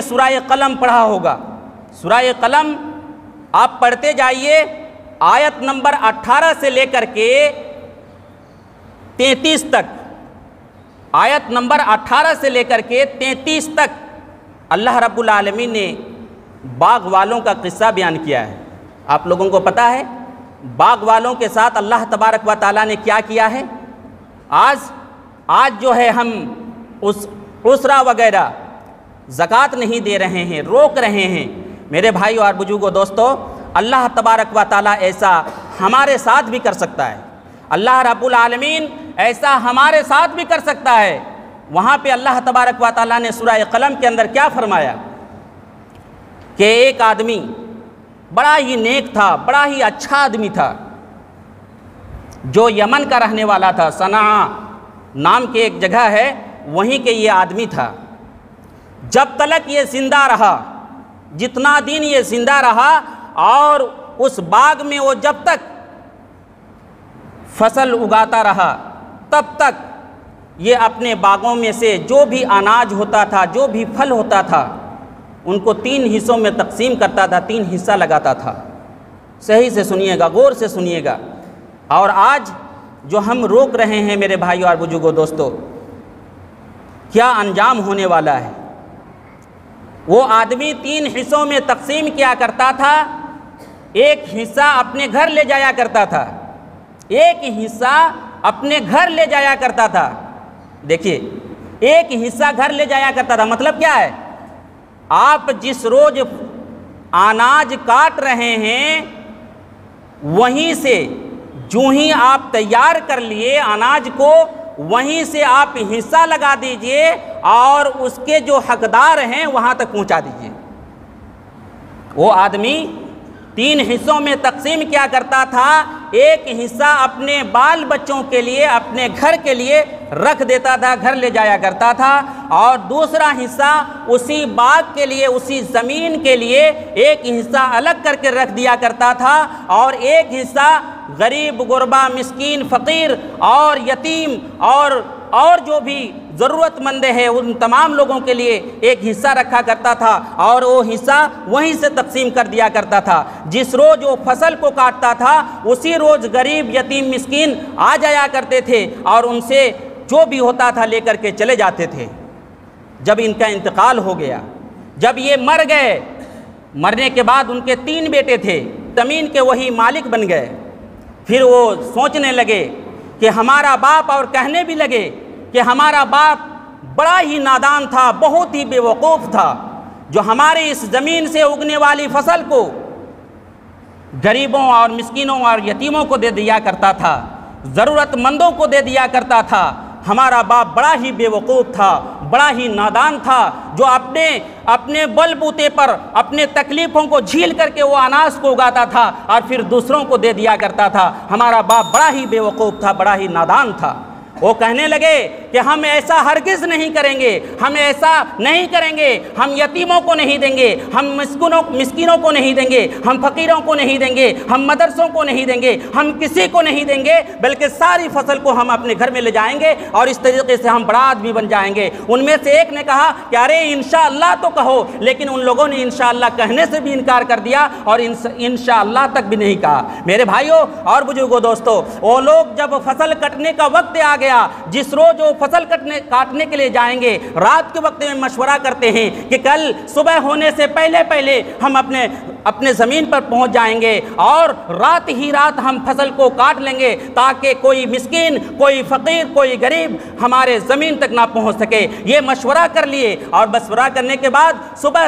سورہ قلم پڑھا ہوگا۔ سورہ قلم آپ پڑھتے جائیے، آیت نمبر 18 سے لے کر کے 33 تک، آیت نمبر 18 سے لے کر کے 33 تک اللہ رب العالمین نے باغ والوں کا قصہ بیان کیا ہے۔ آپ لوگوں کو پتہ ہے باغ والوں کے ساتھ اللہ تبارک و تعالیٰ نے کیا کیا ہے؟ آج جو ہے ہم اس عسرہ وغیرہ زکوٰۃ نہیں دے رہے ہیں، روک رہے ہیں۔ میرے بھائیو اور بزرگوں دوستو، اللہ تبارک و تعالیٰ ایسا ہمارے ساتھ بھی کر سکتا ہے۔ اللہ رب العالمین ایسا ہمارے ساتھ بھی کر سکتا ہے۔ وہاں پہ اللہ تبارک و تعالیٰ نے سورہ قلم کے اندر کیا فرمایا کہ ایک آدمی بڑا ہی نیک تھا، بڑا ہی اچھا آدمی تھا، جو یمن کا رہنے والا تھا، صنعاء نام کے ایک جگہ ہے، وہیں کے یہ آدمی تھا۔ جب تلک یہ زندہ رہا، جتنا دن یہ زندہ رہا، اور اس باغ میں وہ جب تک فصل اگاتا رہا، تب تک یہ اپنے باغوں میں سے جو بھی اناج ہوتا تھا، جو بھی پھل ہوتا تھا، ان کو 3 حصوں میں تقسیم کرتا تھا، 3 حصہ لگاتا تھا۔ صحیح سے سنیے گا، غور سے سنیے گا۔ اور آج جو ہم روک رہے ہیں میرے بھائیو اور بزرگوں دوستو، کیا انجام ہونے والا ہے؟ وہ آدمی 3 حصوں میں تقسیم کیا کرتا تھا، ایک حصہ اپنے گھر لے جایا کرتا تھا، ایک حصہ اپنے گھر لے جایا کرتا تھا۔ دیکھیے، ایک حصہ گھر لے جایا کرتا تھا، مطلب کیا ہے؟ آپ جس روز اناج کاٹ رہے ہیں، وہیں سے جو ہی آپ تیار کر لیے اناج کو، وہیں سے آپ حصہ لگا دیجئے اور اس کے جو حقدار ہیں وہاں تک پہنچا دیجئے۔ وہ آدمی 3 حصوں میں تقسیم کیا کرتا تھا، ایک حصہ اپنے بال بچوں کے لیے، اپنے گھر کے لیے رکھ دیتا تھا، گھر لے جایا کرتا تھا، اور دوسرا حصہ اسی باغ کے لیے، اسی زمین کے لیے ایک حصہ الگ کر کے رکھ دیا کرتا تھا، اور ایک حصہ غریب، غربا، مسکین، فقیر اور یتیم اور جو بھی ضرورت مند ہے ان تمام لوگوں کے لیے ایک حصہ رکھا کرتا تھا، اور وہ حصہ وہیں سے تقسیم کر دیا کرتا تھا۔ جس روز وہ فصل کو کاٹتا تھا، اسی روز غریب، یتیم، مسکین آ جایا کرتے تھے اور ان سے جو بھی ہوتا تھا لے کر کے چلے جاتے تھے۔ جب ان کا انتقال ہو گیا، جب یہ مر گئے، مرنے کے بعد ان کے 3 بیٹے تھے، زمین کے وہی مالک بن گئے۔ پھر وہ سوچنے لگے کہ ہمارا باپ، اور کہنے بھی لگے کہ ہمارا باپ بڑا ہی نادان تھا، بہت ہی بے وقوف تھا، جو ہمارے اس زمین سے اگنے والی فصل کو غریبوں اور مسکینوں اور یتیموں کو دے دیا کرتا تھا، ضرورت مندوں کو دے دیا کرتا تھا۔ ہمارا باپ بڑا ہی بے وقوف تھا، بڑا ہی نادان تھا، جو اپنے بل بوتے پر اپنے تکلیفوں کو جھیل کر کے وہ اناج کو اگاتا تھا اور پھر دوسروں کو دے دیا کرتا تھا۔ ہمارا باپ بڑا ہی بے وقوف تھا، بڑا ہی نادان تھا۔ وہ کہنے لگے کہ ہم ایسا ہرگز نہیں کریں گے، ہم ایسا نہیں کریں گے، ہم یتیموں کو نہیں دیں گے، ہم مسکینوں کو نہیں دیں گے، ہم فقیروں کو نہیں دیں گے، ہم مدرسوں کو نہیں دیں گے، ہم کسی کو نہیں دیں گے، بلکہ ساری فصل کو ہم اپنے گھر میں لے جائیں گے اور اس طریقے سے ہم بڑا آدمی بن جائیں گے۔ ان میں سے ایک نے کہا کہ ارے انشاءاللہ تو کہو، لیکن ان لوگوں نے انشاءاللہ کہنے سے بھی انکار کر دیا اور انشاءاللہ تک بھی نہیں کہا۔ میرے بھائیوں اور بزرگوں دوستو، وہ لوگ جب فصل کٹنے کا وقت آ گیا، جس روز وہ فصل کاٹنے کے لیے جائیں گے، رات کے وقت میں مشورہ کرتے ہیں کہ کل صبح ہونے سے پہلے ہم اپنے زمین پر پہنچ جائیں گے اور رات ہی رات ہم فصل کو کاٹ لیں گے، تاکہ کوئی مسکین، کوئی فقیر، کوئی غریب ہمارے زمین تک نہ پہنچ سکے۔ یہ مشورہ کر لیے، اور مشورہ کرنے کے بعد صبح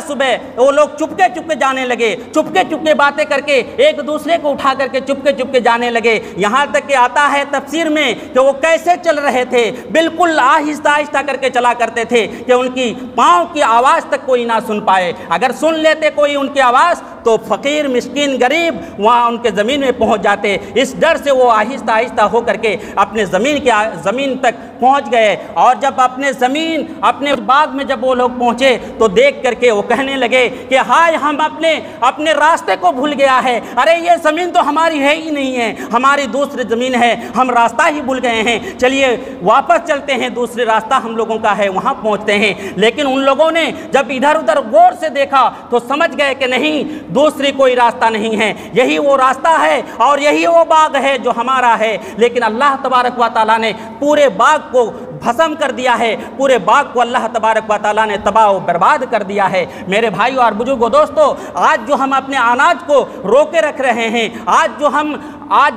وہ لوگ چپکے جانے لگے، چپکے باتیں کر کے ایک دوسرے کو اٹھا کر کے چپکے جانے لگے۔ یہاں تک کہ آتا ہے تفسیر میں کہ وہ کیسے چل رہے تھے، بالکل آہستہ کر کے چلا کرتے تھے کہ ان کی پاؤں کی آواز تک کوئی نہ سن پائے۔ اگر سن لیتے کوئی ان کی آواز تو فقیر، مسکین، غریب وہاں ان کے زمین میں پہنچ جاتے۔ اس ڈر سے وہ آہستہ ہو کر کے اپنے زمین تک پہنچ گئے، اور جب اپنے باغ میں جب وہ لوگ پہنچے تو دیکھ کر کے وہ کہنے لگے کہ ہائے، ہم اپنے راستے کو بھول گیا ہے، ارے یہ زمین تو ہماری ہے ہی نہیں ہے، ہماری دوسری زمین ہے، ہم راستہ ہی بھول گئے ہیں، چلیے واپس چلتے ہیں دوسرے راستہ ہم لوگوں کا ہے وہاں پہنچتے ہیں، لیکن ان لوگوں نے جب ادھر ادھر غور سے دیکھا تو سمجھ گئے کہ نہیں، دوسری کوئی راستہ نہیں ہے، یہی وہ راستہ ہے اور یہی وہ باغ ہے جو ہمارا ہے۔ لیکن اللہ تبارک و تعالیٰ نے پورے باغ کو بھسم کر دیا ہے، پورے باغ کو اللہ تبارک و تعالیٰ نے تباہ و برباد کر دیا ہے۔ میرے بھائیو اور بزرگوں دوستو، آج جو ہم اپنے اناج کو روکے رکھ رہے ہیں، آج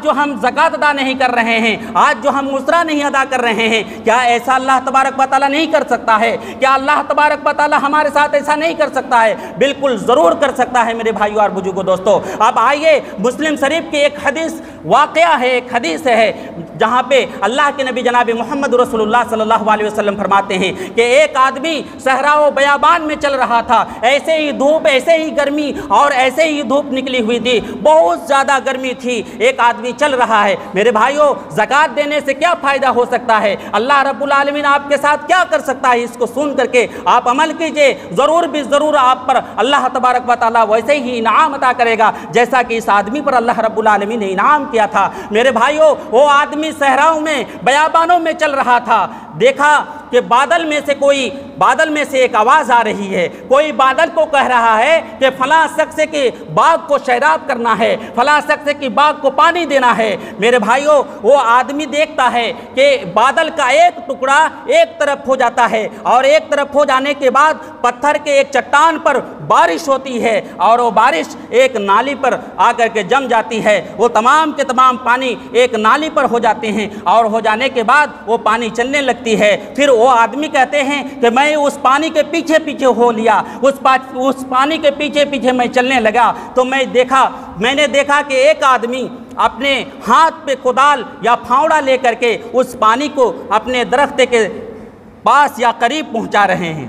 جو ہم زکوٰۃ ادا نہیں کر رہے ہیں، آج جو ہم مصرع نہیں ادا کر رہے ہیں، کیا ایسا اللہ تبارک و تعالیٰ نہیں کر سکتا ہے؟ کیا اللہ تبارک و تعالیٰ ہمارے ساتھ ایسا نہیں کر سکتا ہے؟ بالکل ضرور کر سکتا ہے میرے بھائیو اور بزرگوں دوستو۔ اب آئیے مسلم شریف کی ایک حدیث واقعہ ہے، ایک حدیث ہے جہاں پہ اللہ کے نبی جناب محمد رسول اللہ صلی اللہ علیہ وسلم فرماتے ہیں کہ ایک آدمی صحرا و بیابان میں چل رہا تھا، ایسے ہی دھوپ، ایسے ہی گرمی اور ایسے ہی دھوپ نکلی ہوئی تھی، بہت زیادہ گرمی تھی، ایک آدمی چل رہا ہے۔ میرے بھائیوں، زکوٰۃ دینے سے کیا فائدہ ہو سکتا ہے؟ اللہ رب العالمین آپ کے ساتھ کیا کر سکتا ہے؟ اس کو سن کر کے آپ عمل کیجئے، ضرور بھی ضرور آپ پر اللہ تبارک و تعالیٰ ویسے ہی انعام عطا کرے گا جیسا کہ اس آدمی پر اللہ رب العالمین نے انعام کیا تھا۔ میرے بھائیوں، وہ آدمی صحراؤں میں بیابانوں میں چل رہا تھا، دیکھا کہ بادل میں سے ایک آواز آ رہی ہے، کوئی بادل کو کہہ رہا ہے کہ فلاں شخص کے باغ کو سیراب کرنا ہے، فلاں شخص کی باغ کو پانی دینا ہے۔ میرے بھائیوں، وہ آدمی دیکھتا ہے کہ بادل کا ایک ٹکڑا ایک طرف ہو جاتا ہے اور ایک طرف ہو جانے کے بعد پتھر کے ایک چٹان پر بارش ہوتی ہے اور وہ بارش ایک نالی پر آ کر کے جم جاتی ہے، وہ تمام کے تمام پانی ایک نالی پر ہو جاتے ہیں اور ہو جانے کے بعد وہ پانی چلنے لگتی ہے۔ پھر وہ آدمی کہتے ہیں کہ میں اس پانی کے پیچھے پیچھے ہو لیا، اس پانی کے پیچھے پیچھے میں چلنے لگا تو میں نے دیکھا کہ ایک آدمی اپنے ہاتھ پہ کدال یا پھاوڑا لے کر کے اس پانی کو اپنے درخت کے پاس یا قریب پہنچا رہے ہیں،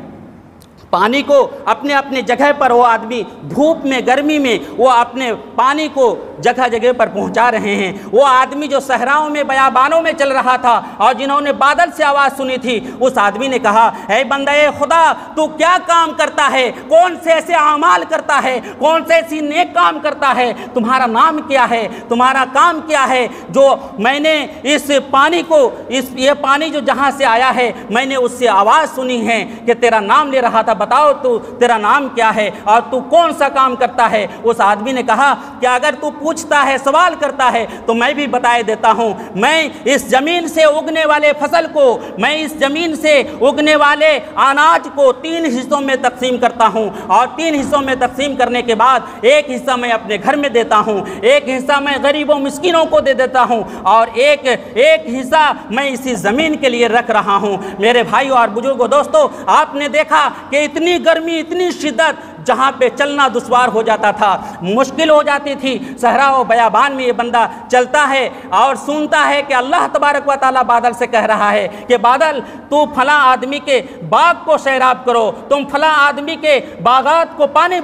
پانی کو اپنے جگہ پر وہ آدمی دھوپ میں گرمی میں وہ اپنے پانی کو جگہ جگہ پر پہنچا رہے ہیں۔ وہ آدمی جو صحراؤں میں بیابانوں میں چل رہا تھا اور جنہوں نے بادل سے آواز سنی تھی، اس آدمی نے کہا، اے بندہ خدا، تو کیا کام کرتا ہے؟ کون سے ایسے اعمال کرتا ہے؟ کون سے ایسی نیک کام کرتا ہے؟ تمہارا نام کیا ہے؟ تمہارا کام کیا ہے جو میں نے اس پانی کو یہ پانی جو جہاں سے آیا ہے میں نے اس سے آواز سنی ہے کہ تیرا نام لے رہا تھا، بتاؤ تو تیرا نام کیا ہے اور تو کون سا کام کرتا ہے؟ اس آدمی نے کہا کہ اگر تو پوچھتا ہے، سوال کرتا ہے تو میں بھی بتائے دیتا ہوں، میں اس زمین سے اگنے والے فصل کو، میں اس زمین سے اگنے والے اناج کو 3 حصوں میں تقسیم کرتا ہوں اور 3 حصوں میں تقسیم کرنے کے بعد ایک حصہ میں اپنے گھر میں دیتا ہوں، ایک حصہ میں غریبوں مسکینوں کو دے دیتا ہوں اور ایک حصہ میں اسی زمین کے لیے رکھ رہا ہوں۔ میرے بھائیوں اور بزرگوں دوستو، آپ نے دیکھا کہ اتنی گرمی، اتنی شدت، جہاں پہ چلنا دشوار ہو جاتا تھا، مشکل ہو جاتی تھی، صحرا و بیابان میں یہ بندہ چلتا ہے اور سنتا ہے کہ اللہ تبارک و تعالیٰ بادل سے کہہ رہا ہے کہ بادل، تو فلاں آدمی کے باغ کو سیراب کرو، تم فلاں آدمی کے باغات کو پانی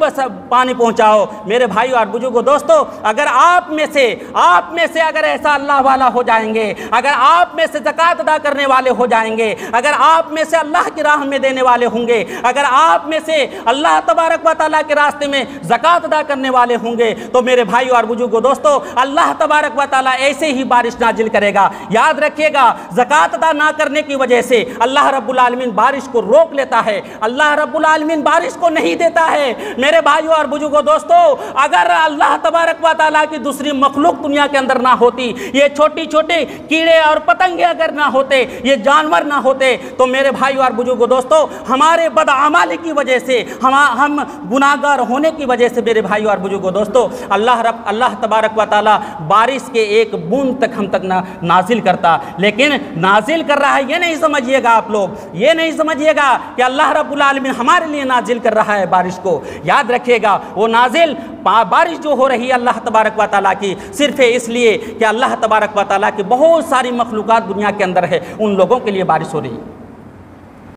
پہنچاؤ۔ میرے بھائیو اور بزرگوں دوستو، اگر آپ میں سے اگر ایسا اللہ والا ہو جائیں گے، اگر آپ میں سے زکوٰۃ ادا کرنے والے ہو جائیں گے، اگر آپ میں سے اللہ کی راہ میں دینے والے ہوں گے، اگر آپ میں سے اللہ تبارک و تعالیٰ کے راستے میں زکوٰۃ ادا کرنے والے ہوں گے تو میرے بھائیو اور بزرگوں دوستو، اللہ تبارک و تعالیٰ ایسے ہی بارش نازل کرے گا۔ یاد رکھیے گا، زکوٰۃ ادا نہ کرنے کی وجہ سے اللہ رب العالمین بارش کو روک لیتا ہے، اللہ رب العالمین بارش کو نہیں دیتا ہے۔ میرے بھائیو اور بزرگوں دوستو، اگر اللہ تبارک و تعالیٰ کی دوسری مخلوق دنیا کے اندر نہ ہوتی، یہ چھوٹی چھوٹے کیڑے اور پتنگے اگر نہ ہوتے، یہ جانور نہ ہوتے، تو میرے بھائیو اور بزرگوں دوستو، ہمارے بدعمالی کی وجہ سے، ہم گناہگار ہونے کی وجہ سے میرے بھائیو اور بزرگوں دوستو، اللہ تبارک و تعالیٰ بارش کے ایک بوند تک ہم تک نازل کرتا، لیکن نازل کر رہا ہے یہ نہیں سمجھیے گا آپ لوگ، یہ نہیں سمجھیے گا کہ اللہ رب العالمین ہمارے لیے نازل کر رہا ہے بارش کو۔ یاد رکھیے گا، وہ نازل بارش جو ہو رہی ہے اللہ تبارک و تعالیٰ کی، صرف اس لیے کہ اللہ تبارک و تعالیٰ کی بہت ساری مخلوقات دنیا کے اندر ہے، ان لوگوں کے لیے بارش ہو رہی ہے۔